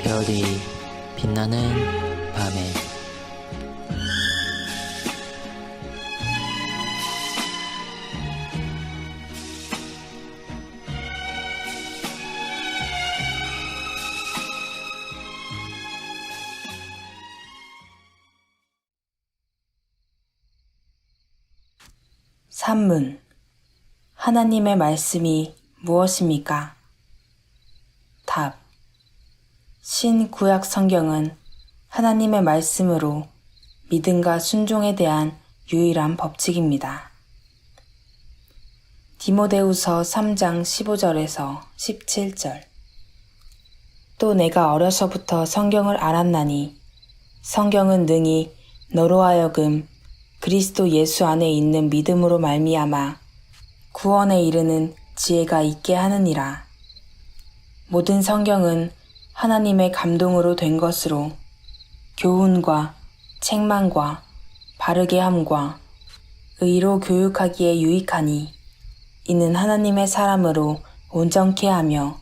별이 빛나는 밤에 산문. 하나님의 말씀이 무엇입니까? 답. 신구약 성경은 하나님의 말씀으로 믿음과 순종에 대한 유일한 법칙입니다. 디모데후서 3장 15절에서 17절. 또 내가 어려서부터 성경을 알았나니 성경은 능히 너로 하여금 그리스도 예수 안에 있는 믿음으로 말미암아 구원에 이르는 지혜가 있게 하느니라. 모든 성경은 하나님의 감동으로 된 것으로 교훈과 책망과 바르게 함과 의로 교육하기에 유익하니 이는 하나님의 사람으로 온전케 하며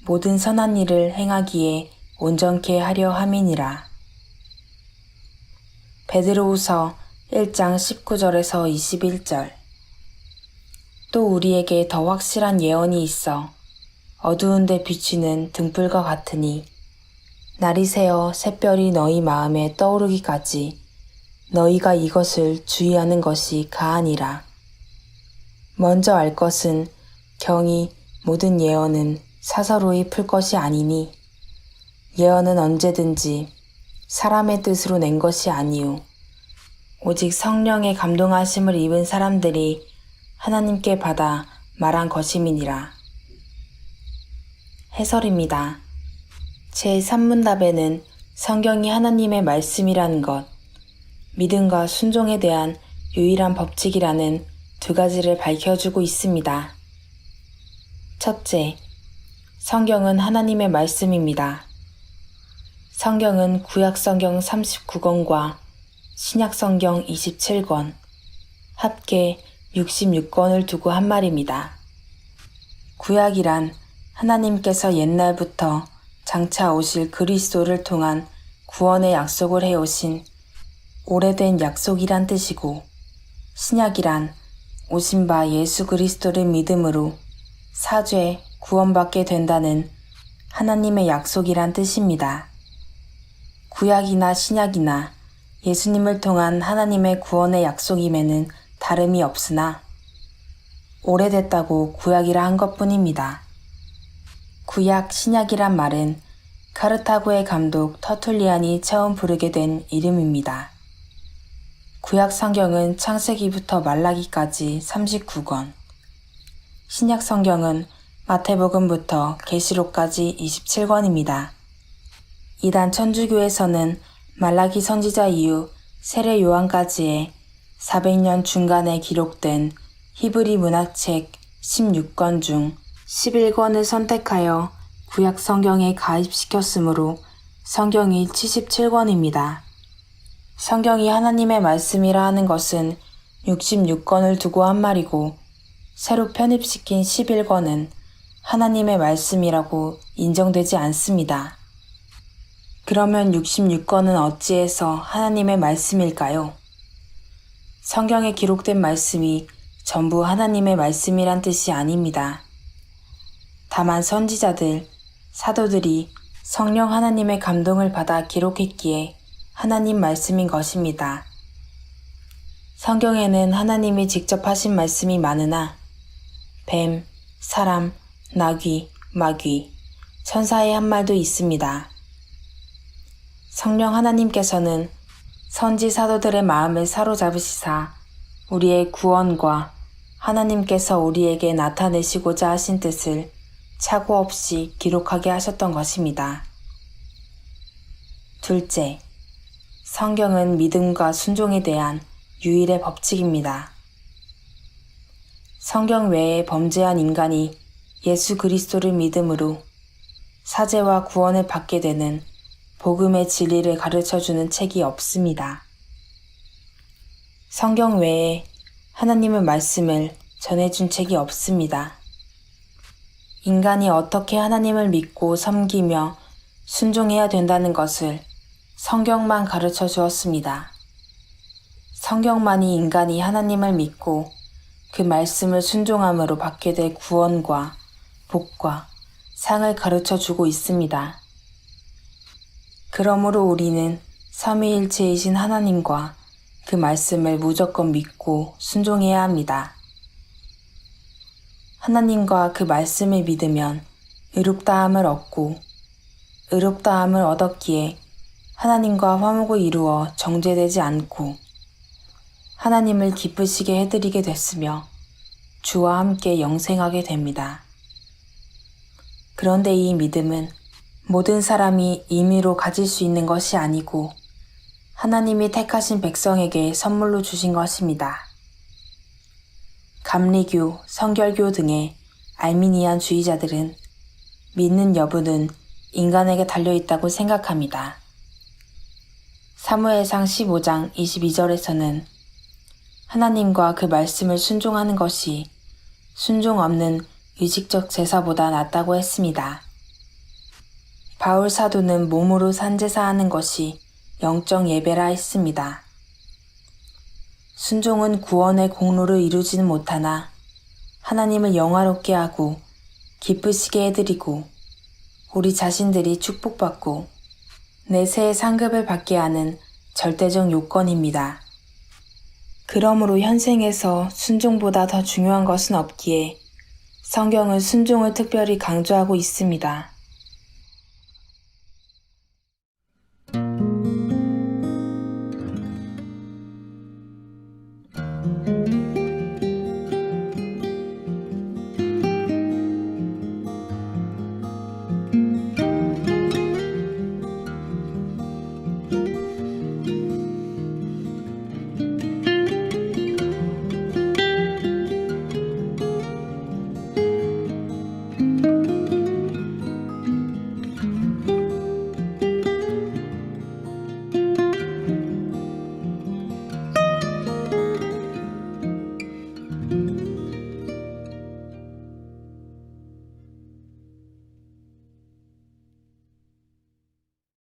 모든 선한 일을 행하기에 온전케 하려 함이니라. 베드로후서 1장 19절에서 21절. 또 우리에게 더 확실한 예언이 있어 어두운 데 비추는 등불과 같으니 날이 새어 샛별이 너희 마음에 떠오르기까지 너희가 이것을 주의하는 것이 가하니라. 먼저 알 것은 경히 모든 예언은 사서로이 풀 것이 아니니 예언은 언제든지 사람의 뜻으로 낸 것이 아니요 오직 성령의 감동하심을 입은 사람들이 하나님께 받아 말한 것임이니라. 해설입니다. 제3문답에는 성경이 하나님의 말씀이라는 것, 믿음과 순종에 대한 유일한 법칙이라는 두 가지를 밝혀주고 있습니다. 첫째, 성경은 하나님의 말씀입니다. 성경은 구약성경 39권과 신약성경 27권, 합계 66권을 두고 한 말입니다. 구약이란 하나님께서 옛날부터 장차 오실 그리스도를 통한 구원의 약속을 해오신 오래된 약속이란 뜻이고, 신약이란 오신 바 예수 그리스도를 믿음으로 사죄, 구원받게 된다는 하나님의 약속이란 뜻입니다. 구약이나 신약이나 예수님을 통한 하나님의 구원의 약속임에는 다름이 없으나 오래됐다고 구약이라 한 것뿐입니다. 구약, 신약이란 말은 카르타고의 감독 터툴리안이 처음 부르게 된 이름입니다. 구약 성경은 창세기부터 말라기까지 39권, 신약 성경은 마태복음부터 계시록까지 27권입니다. 이단 천주교에서는 말라기 선지자 이후 세례 요한까지의 400년 중간에 기록된 히브리 문학책 16권 중 11권을 선택하여 구약 성경에 가입시켰으므로 성경이 77권입니다. 성경이 하나님의 말씀이라 하는 것은 66권을 두고 한 말이고 새로 편입시킨 11권은 하나님의 말씀이라고 인정되지 않습니다. 그러면 66권은 어찌해서 하나님의 말씀일까요? 성경에 기록된 말씀이 전부 하나님의 말씀이란 뜻이 아닙니다. 다만 선지자들, 사도들이 성령 하나님의 감동을 받아 기록했기에 하나님 말씀인 것입니다. 성경에는 하나님이 직접 하신 말씀이 많으나 뱀, 사람, 나귀, 마귀, 천사의 한 말도 있습니다. 성령 하나님께서는 선지 사도들의 마음을 사로잡으시사 우리의 구원과 하나님께서 우리에게 나타내시고자 하신 뜻을 착오 없이 기록하게 하셨던 것입니다. 둘째, 성경은 믿음과 순종에 대한 유일의 법칙입니다. 성경 외에 범죄한 인간이 예수 그리스도를 믿음으로 사죄와 구원을 받게 되는 복음의 진리를 가르쳐주는 책이 없습니다. 성경 외에 하나님의 말씀을 전해준 책이 없습니다. 인간이 어떻게 하나님을 믿고 섬기며 순종해야 된다는 것을 성경만 가르쳐 주었습니다. 성경만이 인간이 하나님을 믿고 그 말씀을 순종함으로 받게 될 구원과 복과 상을 가르쳐 주고 있습니다. 그러므로 우리는 삼위일체이신 하나님과 그 말씀을 무조건 믿고 순종해야 합니다. 하나님과 그 말씀을 믿으면 의롭다함을 얻고 의롭다함을 얻었기에 하나님과 화목을 이루어 정죄되지 않고 하나님을 기쁘시게 해드리게 됐으며 주와 함께 영생하게 됩니다. 그런데 이 믿음은 모든 사람이 임의로 가질 수 있는 것이 아니고 하나님이 택하신 백성에게 선물로 주신 것입니다. 감리교, 성결교 등의 알미니안 주의자들은 믿는 여부는 인간에게 달려있다고 생각합니다. 사무엘상 15장 22절에서는 하나님과 그 말씀을 순종하는 것이 순종 없는 의식적 제사보다 낫다고 했습니다. 바울 사도는 몸으로 산제사하는 것이 영적 예배라 했습니다. 순종은 구원의 공로를 이루지는 못하나 하나님을 영화롭게 하고 기쁘시게 해드리고 우리 자신들이 축복받고 내세의 상급을 받게 하는 절대적 요건입니다. 그러므로 현생에서 순종보다 더 중요한 것은 없기에 성경은 순종을 특별히 강조하고 있습니다.